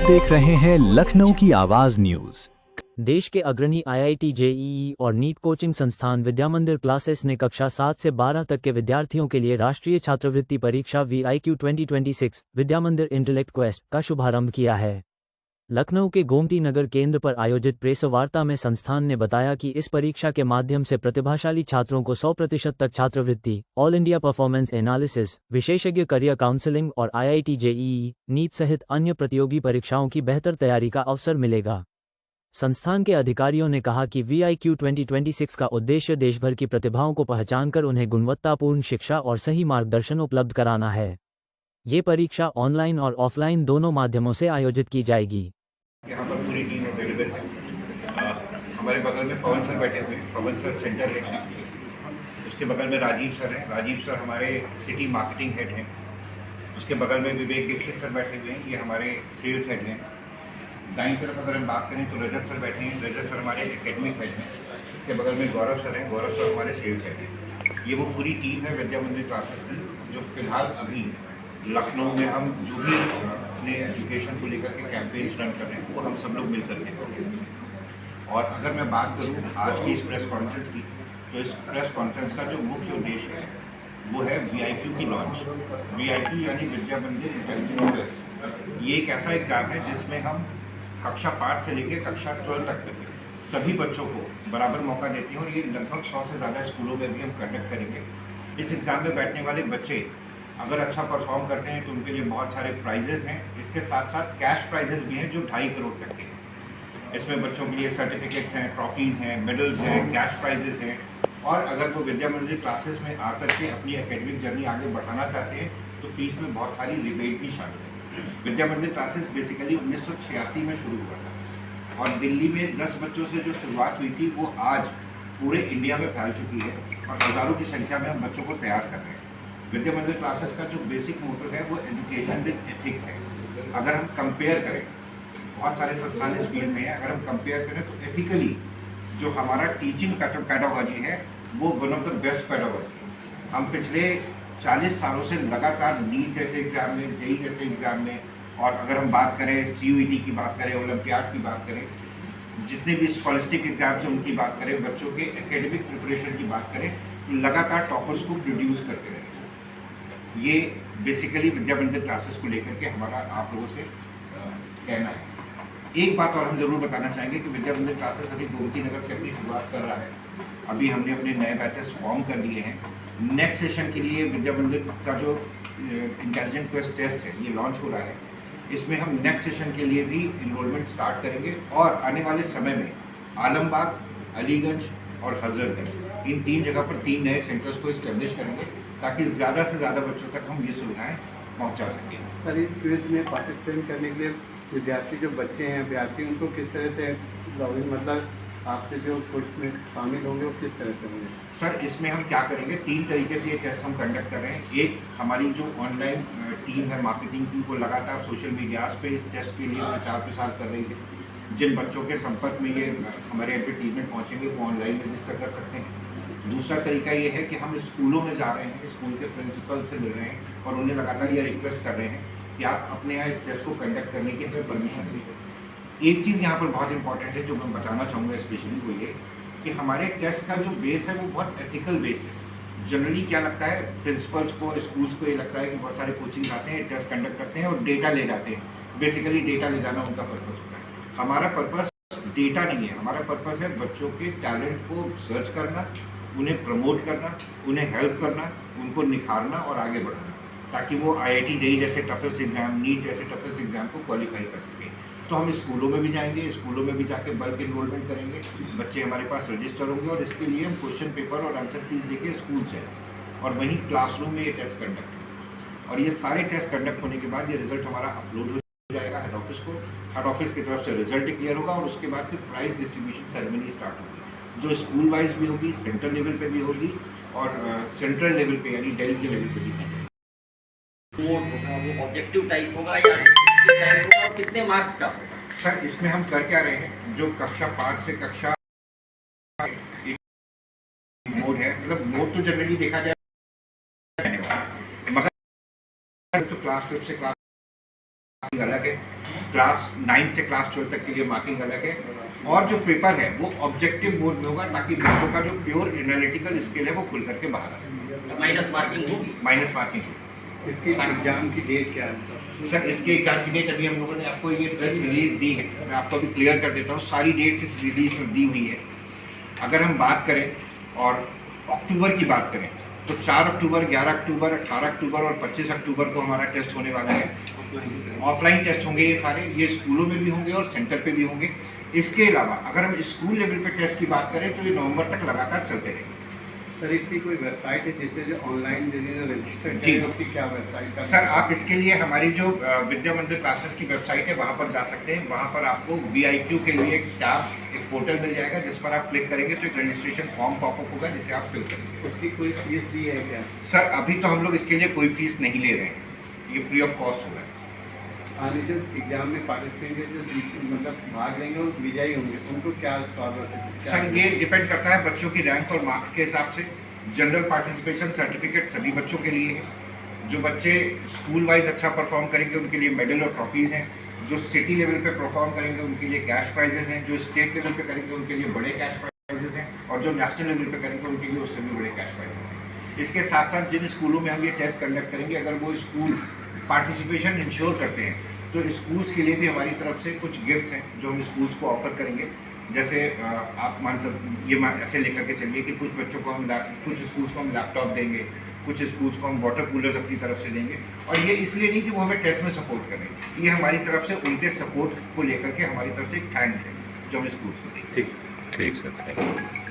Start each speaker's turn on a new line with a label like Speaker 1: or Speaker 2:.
Speaker 1: देख रहे हैं लखनऊ की आवाज न्यूज।
Speaker 2: देश के अग्रणी आईआईटी, जेईई और नीट कोचिंग संस्थान विद्यामंदिर क्लासेस ने कक्षा 7 से 12 तक के विद्यार्थियों के लिए राष्ट्रीय छात्रवृत्ति परीक्षा VIQ 2026 विद्यामंदिर इंटेलेक्ट क्वेस्ट का शुभारंभ किया है। लखनऊ के गोमती नगर केंद्र पर आयोजित प्रेस वार्ता में संस्थान ने बताया कि इस परीक्षा के माध्यम से प्रतिभाशाली छात्रों को 100% तक छात्रवृत्ति, ऑल इंडिया परफॉर्मेंस एनालिसिस, विशेषज्ञ करियर काउंसलिंग और आईआईटी, जेईई, नीट सहित अन्य प्रतियोगी परीक्षाओं की बेहतर तैयारी का अवसर मिलेगा। संस्थान के अधिकारियों ने कहा कि VIQ 2026 का उद्देश्य देशभर की प्रतिभाओं को पहचानकर उन्हें गुणवत्तापूर्ण शिक्षा और सही मार्गदर्शन उपलब्ध कराना है। ये परीक्षा ऑनलाइन और ऑफलाइन दोनों माध्यमों से आयोजित की जाएगी।
Speaker 3: यहाँ पर पूरी टीम अवेलेबल है। हमारे बगल में पवन सर बैठे हुए हैं, पवन सर सेंटर हेड हैं। उसके बगल में राजीव सर हैं, राजीव सर हमारे सिटी मार्केटिंग हेड हैं। उसके बगल में विवेक दीक्षित सर बैठे हुए हैं, ये हमारे सेल्स हेड हैं। दाईं तरफ अगर हम बात करें तो रजत सर बैठे हैं, रजत सर हमारे एकेडमिक हेड हैं। इसके बगल में गौरव सर हैं, गौरव सर हमारे सेल्स हेड हैं। ये वो पूरी टीम है विद्यामंदिर क्लासेस की, जो फिलहाल अभी लखनऊ में हम जो भी अपने एजुकेशन को लेकर के कैंपेन्स रन कर रहे हैं वो हम सब लोग मिल करके कर रहे हैं। और अगर मैं बात करूँ आज की इस प्रेस कॉन्फ्रेंस की, तो इस प्रेस कॉन्फ्रेंस का जो मुख्य उद्देश्य है वो है VIQ की लॉन्च। VIQ यानी विद्यामंदिर इंटेलिजेंट टेस्ट। ये एक ऐसा एग्ज़ाम है जिसमें हम कक्षा 5 से लेकर कक्षा 12 तक सभी बच्चों को बराबर मौका देते हैं और ये लगभग 100 से ज़्यादा स्कूलों में भी हम कंडक्ट करेंगे। इस एग्ज़ाम में बैठने वाले बच्चे अगर अच्छा परफॉर्म करते हैं तो उनके लिए बहुत सारे प्राइजेज़ हैं। इसके साथ साथ कैश प्राइजेज़ भी हैं जो 2.5 करोड़ तक के हैं। इसमें बच्चों के लिए सर्टिफिकेट्स हैं, ट्रॉफीज़ हैं, मेडल्स हैं, कैश प्राइजेज़ हैं। और अगर वो विद्यामंदिर क्लासेस में आकर के अपनी एकेडमिक जर्नी आगे बढ़ाना चाहते हैं तो फीस में बहुत सारी रिबेट भी शामिल है। विद्यामंदिर क्लासेस बेसिकली 1986 में शुरू हुआ था और दिल्ली में 10 बच्चों से जो शुरुआत हुई थी वो आज पूरे इंडिया में फैल चुकी है और हज़ारों की संख्या में हम बच्चों को तैयार कर रहे हैं। विद्यामंदिर क्लासेस का जो बेसिक मोटो है वो एजुकेशन विद एथिक्स है। अगर हम कंपेयर करें, बहुत सारे संस्थान इस फील्ड में है, अगर हम कंपेयर करें तो एथिकली जो हमारा टीचिंग पैडागॉजी है वो one of the best pedagogy है। हम पिछले 40 सालों से लगातार नीट जैसे एग्ज़ाम में, जेईई जैसे एग्ज़ाम में, और अगर हम बात करें CUET की बात करें, ओलंपियाड की बात करें, जितने भी स्कॉलस्टिक एग्जाम्स हैं उनकी बात करें, बच्चों के एकेडमिक प्रिपरेशन की बात करें, तो लगातार टॉपर्स को प्रोड्यूस करते रहे। ये बेसिकली विद्यामंदिर क्लासेस को लेकर के हमारा आप लोगों से कहना है। एक बात और हम ज़रूर बताना चाहेंगे कि विद्यामंदिर क्लासेस अभी गोमती नगर से अपनी शुरुआत कर रहा है। अभी हमने अपने नए बैचेस फॉर्म कर लिए हैं। नेक्स्ट सेशन के लिए विद्यामंदिर का जो इंटेलिजेंट क्वेस्ट टेस्ट है ये लॉन्च हो रहा है। इसमें हम नेक्स्ट सेशन के लिए भी इनरोलमेंट स्टार्ट करेंगे और आने वाले समय में आलमबाग, अलीगंज और हजरतगंज, इन 3 जगह पर 3 नए सेंटर्स को इस्टेब्लिश करेंगे ताकि ज़्यादा से ज़्यादा बच्चों तक हम ये सुविधाएँ पहुँचा सकें।
Speaker 4: सर, इस क्विज में पार्टिसिपेट करने के लिए विद्यार्थी जो बच्चे हैं, अभ्यर्थी, उनको किस तरह से लॉगिन, मतलब आपके जो कोर्स में शामिल होंगे वो किस तरह से होंगे? सर,
Speaker 3: इसमें हम क्या करेंगे, 3 तरीके से ये टेस्ट हम कंडक्ट कर रहे हैं। एक, हमारी जो ऑनलाइन टीम है मार्केटिंग की, वो लगातार सोशल मीडियाज़ पे इस टेस्ट के लिए प्रचार प्रसार कर रही है। जिन बच्चों के संपर्क में ये हमारे एडवर्टीजमेंट पहुँचेंगे वो ऑनलाइन रजिस्टर कर सकते हैं। दूसरा तरीका ये है कि हम स्कूलों में जा रहे हैं, स्कूल के प्रिंसिपल से मिल रहे हैं और उन्हें लगातार ये रिक्वेस्ट कर रहे हैं कि आप अपने यहाँ इस टेस्ट को कंडक्ट करने की हमें परमिशन दीजिए। एक चीज़ यहाँ पर बहुत इंपॉर्टेंट है जो मैं बताना चाहूँगा स्पेशली, वो ये कि हमारे टेस्ट का जो बेस है वो बहुत एथिकल बेस है। जनरली क्या लगता है, प्रिंसिपल्स को, स्कूल्स को ये लगता है कि बहुत सारे कोचिंग आते हैं, टेस्ट कंडक्ट करते हैं और डेटा ले जाते हैं। बेसिकली डेटा ले जाना उनका पर्पज़ होता है। हमारा पर्पज़ डेटा नहीं है, हमारा पर्पज़ है बच्चों के टैलेंट को सर्च करना, उन्हें प्रमोट करना, उन्हें हेल्प करना, उनको निखारना और आगे बढ़ाना, ताकि वो IIT, JEE जैसे टफेस्ट एग्जाम, नीट जैसे टफेस्ट एग्जाम को क्वालिफाई कर सकें। तो हम स्कूलों में भी जाएंगे, स्कूलों में भी जाके बल्क इनरोलमेंट करेंगे, बच्चे हमारे पास रजिस्टर होंगे और इसके लिए हम क्वेश्चन पेपर और आंसर फीस लेके स्कूल से और वहीं क्लासरूम में ये टेस्ट कंडक्ट होंगे। और ये सारे टेस्ट कंडक्ट होने के बाद ये रिजल्ट हमारा अपलोड हो जाएगा हेड ऑफिस को। हेड ऑफिस की तरफ से रिजल्ट क्लियर होगा और उसके बाद फिर प्राइज डिस्ट्रीब्यूशन सेरेमनी स्टार्ट होगी, जो स्कूल वाइज भी होगी, सेंट्रल लेवल पे भी होगी और सेंट्रल लेवल पे यानी दिल्ली के लेवल पे भी होगी।
Speaker 5: वो ऑब्जेक्टिव टाइप होगा या टाइप होगा, कितने मार्क्स का?
Speaker 3: सर, इसमें हम कर क्या रहे हैं, जो कक्षा 5 से कक्षा मोड है, मतलब मोड तो जनरली देखा जाए मगर तो क्लास 5 से क्लास मार्किंग अलग है, क्लास 9 से क्लास 12 तक के लिए मार्किंग अलग है, और जो पेपर है वो ऑब्जेक्टिव मोड में होगा ताकि बच्चों का जो प्योर एनालिटिकल स्किल है वो खुल करके बाहर आ सके।
Speaker 5: माइनस मार्किंग होगी।
Speaker 3: माइनस मार्किंग होगी।
Speaker 4: इसकी एग्जाम की डेट क्या है?
Speaker 3: सर इसके एग्जाम की डेट अभी हम लोगों ने आपको ये प्रेस रिलीज दी है, मैं आपको अभी क्लियर कर देता हूँ, सारी डेट्स इस रिलीज में दी हुई है। अगर हम बात करें और अक्टूबर की बात करें तो 4 अक्टूबर, 11 अक्टूबर, 18 अक्टूबर और 25 अक्टूबर को हमारा टेस्ट होने वाला है। ऑफलाइन टेस्ट होंगे ये सारे, ये स्कूलों में भी होंगे और सेंटर पे भी होंगे। इसके अलावा अगर हम स्कूल लेवल पे टेस्ट की बात करें तो ये नवंबर तक लगातार चलते रहेंगे।
Speaker 4: सर इसकी कोई वेबसाइट है जिससे जो ऑनलाइन रजिस्टर
Speaker 3: जी।
Speaker 4: करें, उसकी क्या वेबसाइट का?
Speaker 3: सर आप इसके लिए हमारी जो विद्या मंदिर क्लासेस की वेबसाइट है वहाँ पर जा सकते हैं। वहाँ पर आपको VIQ के लिए एक टैब, एक पोर्टल मिल जाएगा जिस पर आप क्लिक करेंगे तो एक रजिस्ट्रेशन फॉर्म पॉपअप होगा जिसे आप फिल करेंगे।
Speaker 4: उसकी कोई फीस भी है क्या?
Speaker 3: सर अभी तो हम लोग इसके लिए कोई फीस नहीं ले रहे हैं, ये फ्री ऑफ कॉस्ट होगा।
Speaker 4: आने जो एग्जाम में पार्टिसिपेट जो मतलब भाग लेंगे और विजयी होंगे उनको क्या स्वागत है?
Speaker 3: सर ये डिपेंड करता है बच्चों की रैंक और मार्क्स के हिसाब से। जनरल पार्टिसिपेशन सर्टिफिकेट सभी बच्चों के लिए है। जो बच्चे स्कूल वाइज अच्छा परफॉर्म करेंगे उनके लिए मेडल और ट्रॉफीज़ हैं। जो सिटी लेवल पे परफॉर्म करेंगे उनके लिए कैश प्राइजेस हैं। जो स्टेट लेवल पे करेंगे उनके लिए बड़े कैश प्राइजेस हैं, और जो नेशनल लेवल पे करेंगे उनके लिए उससे भी बड़े कैश प्राइजेस हैं। इसके साथ साथ जिन स्कूलों में हम ये टेस्ट कंडक्ट करेंगे, अगर वो स्कूल पार्टिसिपेशन इंश्योर करते हैं तो स्कूल्स के लिए भी हमारी तरफ से कुछ गिफ्ट हैं जो हम स्कूल्स को ऑफर करेंगे। जैसे आप ऐसे लेकर के चलिए कि कुछ बच्चों को हम कुछ स्कूल्स को हम लैपटॉप देंगे, कुछ स्कूल्स को हम वाटर कूलर्स अपनी तरफ से देंगे। और ये इसलिए नहीं कि वो हमें टेस्ट में सपोर्ट करें, ये हमारी तरफ से उनके सपोर्ट को लेकर के हमारी तरफ से एक थैंक्स है जो हम स्कूल्स को देंगे।
Speaker 1: ठीक सर, थैंक यू।